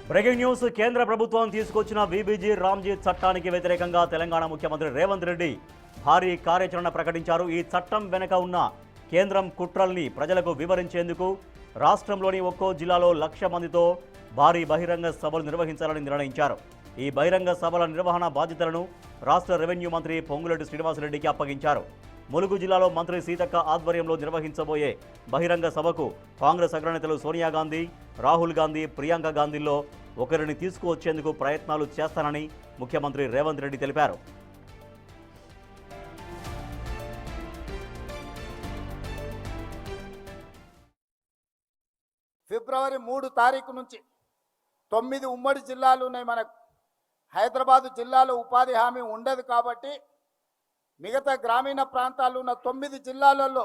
Breaking news కేంద్ర ప్రభుత్వం తీసుకొచ్చిన వీబీజీ రామ్జీ చట్టానికి వ్యతిరేకంగా తెలంగాణ ముఖ్యమంత్రి రేవంత్ రెడ్డి భారీ కార్యాచరణ ప్రకటించారు. ఈ చట్టం వెనుక ఉన్న కేంద్రం కుట్రల్ని ప్రజలకు వివరించేందుకు రాష్ట్రంలోని ఒక్కో జిల్లాలో 1,00,000 మందితో భారీ బహిరంగ సభలు నిర్వహించాలని నిర్ణయించారు. ఈ బహిరంగ సభల నిర్వహణ బాధ్యతలను రాష్ట్ర రెవెన్యూ మంత్రి పొంగులేటి శ్రీనివాసరెడ్డికి అప్పగించారు. ములుగు జిల్లాలో మంత్రి సీతక్క ఆధ్వర్యంలో నిర్వహించబోయే బహిరంగ సభకు కాంగ్రెస్ అగ్రనేతలు సోనియా గాంధీ, రాహుల్ గాంధీ, ప్రియాంక గాంధీల్లో ఒకరిని తీసుకువచ్చేందుకు ప్రయత్నాలు చేస్తానని ముఖ్యమంత్రి రేవంత్ రెడ్డి తెలిపారు. ఫిబ్రవరి 3 తారీఖు నుంచి 9 ఉమ్మడి జిల్లాలు ఉన్నాయి. మనకు హైదరాబాదు జిల్లాలో ఉపాధి హామీ ఉండదు కాబట్టి మిగతా గ్రామీణ ప్రాంతాల్లో ఉన్న 9 జిల్లాలలో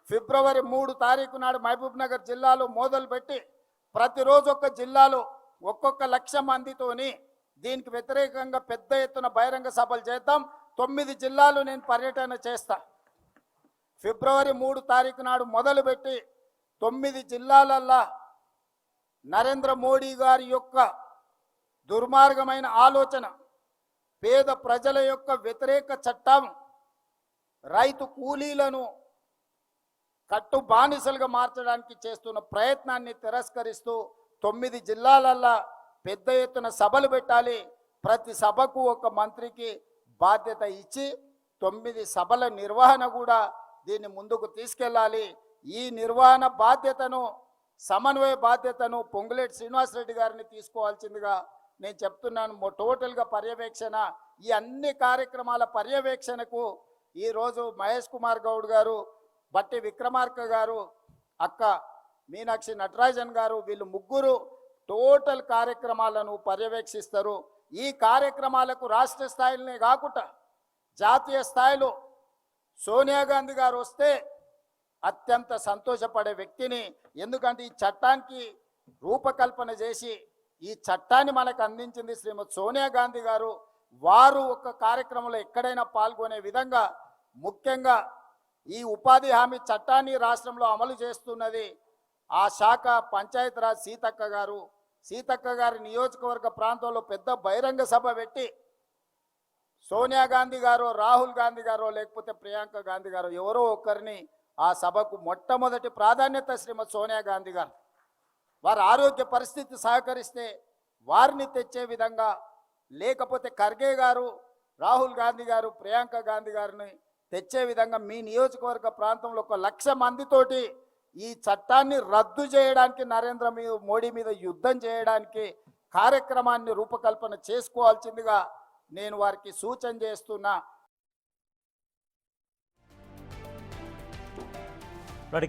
ఫిబ్రవరి 3 తారీఖు నాడు మహబూబ్ నగర్ జిల్లాలో మొదలుపెట్టి ప్రతిరోజు ఒక్క జిల్లాలో ఒక్కొక్క 1,00,000 మందితోని దీనికి వ్యతిరేకంగా పెద్ద ఎత్తున బహిరంగ సభలు చేద్దాం. 9 జిల్లాలు నేను పర్యటన చేస్తా. ఫిబ్రవరి 3 తారీఖు నాడు మొదలుపెట్టి 9 జిల్లాలల్లా నరేంద్ర మోడీ గారి యొక్క దుర్మార్గమైన ఆలోచన, పేద ప్రజల యొక్క వ్యతిరేక చట్టం, రైతు కూలీలను కట్టు బానిసలుగా మార్చడానికి చేస్తున్న ప్రయత్నాన్ని తిరస్కరిస్తూ 9 జిల్లాలల్లా పెద్ద ఎత్తున సభలు పెట్టాలి. ప్రతి సభకు ఒక మంత్రికి బాధ్యత ఇచ్చి 9 సభల నిర్వహణ కూడా దీన్ని ముందుకు తీసుకెళ్ళాలి. ఈ నిర్వహణ బాధ్యతను, సమన్వయ బాధ్యతను పొంగులేటి శ్రీనివాసరెడ్డి గారిని తీసుకోవాల్సిందిగా నేను చెప్తున్నాను. టోటల్గా పర్యవేక్షణ, ఈ అన్ని కార్యక్రమాల పర్యవేక్షణకు ఈరోజు మహేష్ కుమార్ గౌడ్ గారు, బట్టి విక్రమార్క గారు, అక్క మీనాక్షి నటరాజన్ గారు, వీళ్ళు ముగ్గురు టోటల్ కార్యక్రమాలను పర్యవేక్షిస్తారు. ఈ కార్యక్రమాలకు రాష్ట్ర స్థాయిలోనే కాకుండా జాతీయ స్థాయిలో సోనియా గాంధీ గారు వస్తే అత్యంత సంతోషపడే వ్యక్తిని. ఎందుకంటే ఈ చట్టానికి రూపకల్పన చేసి ఈ చట్టాన్ని మనకు అందించింది శ్రీమతి సోనియా గాంధీ గారు. వారు ఒక కార్యక్రమంలో ఎక్కడైనా పాల్గొనే విధంగా, ముఖ్యంగా ఈ ఉపాధి హామీ చట్టాన్ని రాష్ట్రంలో అమలు చేస్తున్నది ఆ శాఖ పంచాయతీరాజ్ సీతక్క గారు. సీతక్క గారి నియోజకవర్గ ప్రాంతంలో పెద్ద బహిరంగ సభ పెట్టి సోనియా గాంధీ గారు, రాహుల్ గాంధీ గారు, లేకపోతే ప్రియాంక గాంధీ గారు ఎవరో ఒకరిని ఆ సభకు మొట్టమొదటి ప్రాధాన్యత శ్రీమతి సోనియా గాంధీ గారు. వారి ఆరోగ్య పరిస్థితి సహకరిస్తే వారిని తెచ్చే విధంగా, లేకపోతే ఖర్గే గారు, రాహుల్ గాంధీ గారు, ప్రియాంక గాంధీ గారిని తెచ్చే విధంగా మీ నియోజకవర్గ ప్రాంతంలో 1,00,000 మందితోటి ఈ చట్టాన్ని రద్దు చేయడానికి, నరేంద్ర మోడీ మీద యుద్ధం చేయడానికి కార్యక్రమాన్ని రూపకల్పన చేసుకోవాల్సిందిగా నేను వారికి సూచన చేస్తున్నా.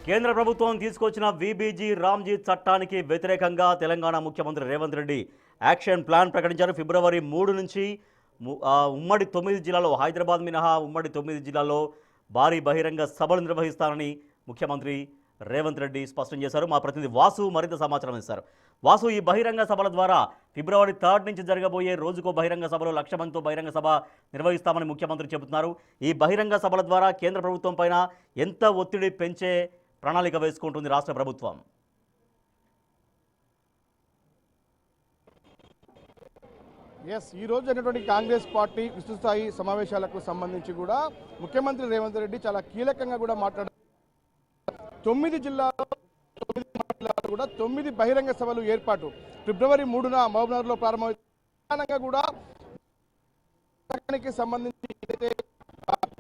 కేంద్ర ప్రభుత్వం తీసుకొచ్చిన వీబీజీ రామ్జీ చట్టానికి వ్యతిరేకంగా తెలంగాణ ముఖ్యమంత్రి రేవంత్ రెడ్డి యాక్షన్ ప్లాన్ ప్రకటించారు. ఫిబ్రవరి 3 నుంచి ఉమ్మడి 9 జిల్లాలో, హైదరాబాద్ మినహా ఉమ్మడి 9 జిల్లాల్లో భారీ బహిరంగ సభలు నిర్వహిస్తారని ముఖ్యమంత్రి రేవంత్ రెడ్డి స్పష్టం చేశారు. మా ప్రతినిధి వాసు మరింత సమాచారం ఇస్తారు. వాసు, ఈ బహిరంగ సభల ద్వారా ఫిబ్రవరి 3 నుంచి జరగబోయే రోజుకో బహిరంగ సభలో 1,00,000 మందితో బహిరంగ సభ నిర్వహిస్తామని ముఖ్యమంత్రి చెబుతున్నారు. ఈ బహిరంగ సభల ద్వారా కేంద్ర ప్రభుత్వం పైన ఎంత ఒత్తిడి పెంచే ప్రణాళిక వేసుకుంటుంది రాష్ట్ర ప్రభుత్వం? ఈ రోజు అయినటువంటి కాంగ్రెస్ పార్టీ విస్తృతస్థాయి సమావేశాలకు సంబంధించి కూడా ముఖ్యమంత్రి రేవంత్ రెడ్డి చాలా కీలకంగా కూడా మాట్లాడారు. 9 జిల్లాలో 9 మండలాల్లో కూడా 9 బహిరంగ సభలు ఏర్పాటు. ఫిబ్రవరి 3న మహబూబ్నగర్లో ప్రారంభమవుతాయి. కూడా సంబంధించి ఏదైతే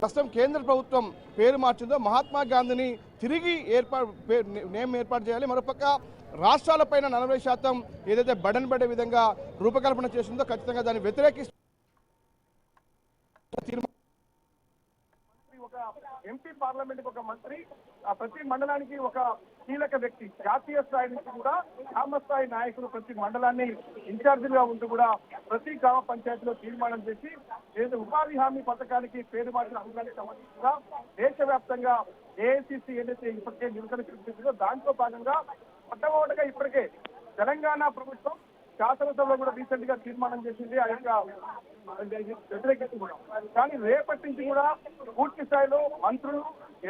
ప్రస్తుతం కేంద్ర ప్రభుత్వం పేరు మార్చిందో మహాత్మా గాంధీని తిరిగి నేమ్ ఏర్పాటు చేయాలి. మరోపక్క రాష్ట్రాలపైన 40% ఏదైతే బడన్ పడే విధంగా రూపకల్పన చేసిందో ఖచ్చితంగా దాన్ని వ్యతిరేకిస్తూ ఎంపీ పార్లమెంట్ ఒక మంత్రి, ప్రతి మండలానికి ఒక కీలక వ్యక్తి, జాతీయ స్థాయి నుంచి కూడా గ్రామ స్థాయి నాయకులు ప్రతి మండలాన్ని ఇన్ఛార్జిగా ఉంటూ కూడా ప్రతి గ్రామ పంచాయతీలో తీర్మానం చేసి ఏదైతే ఉపాధి హామీ పథకానికి పేరు మార్చిన అంశానికి సంబంధించి కూడా దేశవ్యాప్తంగా ఏఐసిసి ఏదైతే ఇప్పటికే నిరసన చూపించిందో దాంట్లో భాగంగా మొట్టమొదటిగా ఇప్పటికే తెలంగాణ ప్రభుత్వం శాసనసభలో కూడా రీసెంట్ గా తీర్మానం చేసింది ఆ యొక్క వ్యతిరేకిస్తూ కూడా. కానీ రేపటి నుంచి కూడా పూర్తి స్థాయిలో మంత్రులు,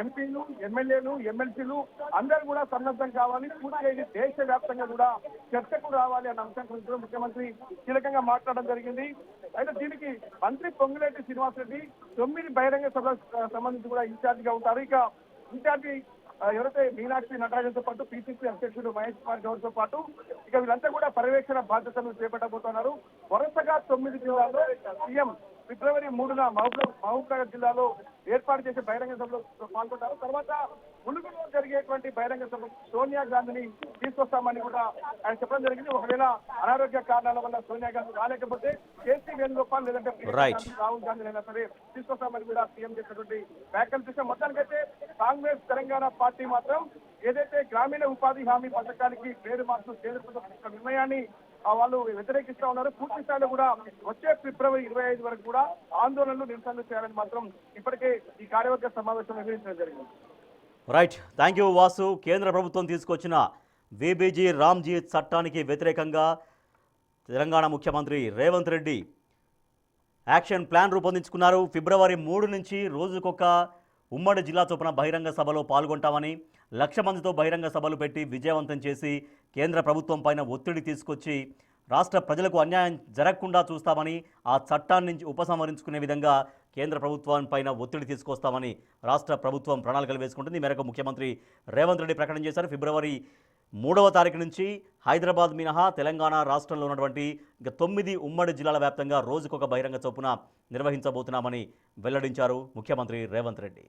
ఎంపీలు, ఎమ్మెల్యేలు, ఎమ్మెల్సీలు అందరూ కూడా సన్నద్ధం కావాలి. పూర్తిగా ఇది దేశవ్యాప్తంగా కూడా చర్చకు రావాలి అన్న అంశం గురించి కూడా ముఖ్యమంత్రి కీలకంగా మాట్లాడడం జరిగింది. అయితే దీనికి మంత్రి పొంగులేటి శ్రీనివాసరెడ్డి 9 బహిరంగ సభలకు సంబంధించి కూడా ఇన్ఛార్జ్ గా ఉంటారు. ఇక ఇన్ఛార్జి ఎవరైతే మీనాక్షి నటరాజన్తో పాటు పిసిసి అధ్యక్షుడు మహేష్ కుమార్ గౌడ్తో పాటు ఇక వీళ్ళంతా కూడా పర్యవేక్షణ బాధ్యతలు చేపట్టబోతున్నారు. వరుసగా 9 జిల్లాల్లో సీఎం ఫిబ్రవరి 3న మహబూబ్నగర్ జిల్లాలో ఏర్పాటు చేసే బహిరంగ సభలో పాల్గొంటారు. తర్వాత ములుగులో జరిగేటువంటి బహిరంగ సభ సోనియా గాంధీని తీసుకొస్తామని కూడా ఆయన చెప్పడం జరిగింది. ఒకవేళ అనారోగ్య కారణాల వల్ల సోనియా గాంధీ రాలేకపోతే కేసీ వేణుగోపాల్ లేదంటే రాహుల్ గాంధీ అయినా సరే తీసుకొస్తామని కూడా సీఎం చేసినటువంటి వ్యాఖ్యలు చూసాం. మొత్తానికైతే కాంగ్రెస్ తెలంగాణ పార్టీ మాత్రం ఏదైతే గ్రామీణ ఉపాధి హామీ పథకానికి పేరు మార్చు కేంద్ర ప్రభుత్వం నిర్ణయాన్ని వాళ్ళు వ్యతిరేకిస్తా ఉన్నారు. పూర్తి స్థాయిలో కూడా వచ్చే ఫిబ్రవరి 25 వరకు కూడా ఆందోళనలు నిరసనలు చేయాలని మాత్రం ఇప్పటికే ఈ కార్యవర్గ సమావేశం నిర్వహించడం జరిగింది. Right, thank you Vasu. కేంద్ర ప్రభుత్వం తీసుకొచ్చిన విబిజి రామ్జీ చట్టానికి వ్యతిరేకంగా తెలంగాణ ముఖ్యమంత్రి రేవంత్ రెడ్డి యాక్షన్ ప్లాన్ రూపొందించుకున్నారు. ఫిబ్రవరి 3 నుంచి రోజుకొక ఉమ్మడి జిల్లా చొప్పున బహిరంగ సభలో పాల్గొంటామని, 1,00,000 మందితో బహిరంగ సభలు పెట్టి విజయవంతం చేసి కేంద్ర ప్రభుత్వం పైన ఒత్తిడి తీసుకొచ్చి రాష్ట్ర ప్రజలకు అన్యాయం జరగకుండా చూస్తామని, ఆ చట్టాన్ని ఉపసంహరించుకునే విధంగా కేంద్ర ప్రభుత్వం పైన ఒత్తిడి తీసుకొస్తామని రాష్ట్ర ప్రభుత్వం ప్రణాళికలు వేసుకుంటుంది. ఈ మేరకు ముఖ్యమంత్రి రేవంత్ రెడ్డి ప్రకటన చేశారు. ఫిబ్రవరి 3వ తారీఖు నుంచి హైదరాబాద్ మినహా తెలంగాణ రాష్ట్రంలో ఉన్నటువంటి ఇంకా 9 ఉమ్మడి జిల్లాల వ్యాప్తంగా రోజుకొక బహిరంగ చొప్పున నిర్వహించబోతున్నామని వెల్లడించారు ముఖ్యమంత్రి రేవంత్ రెడ్డి.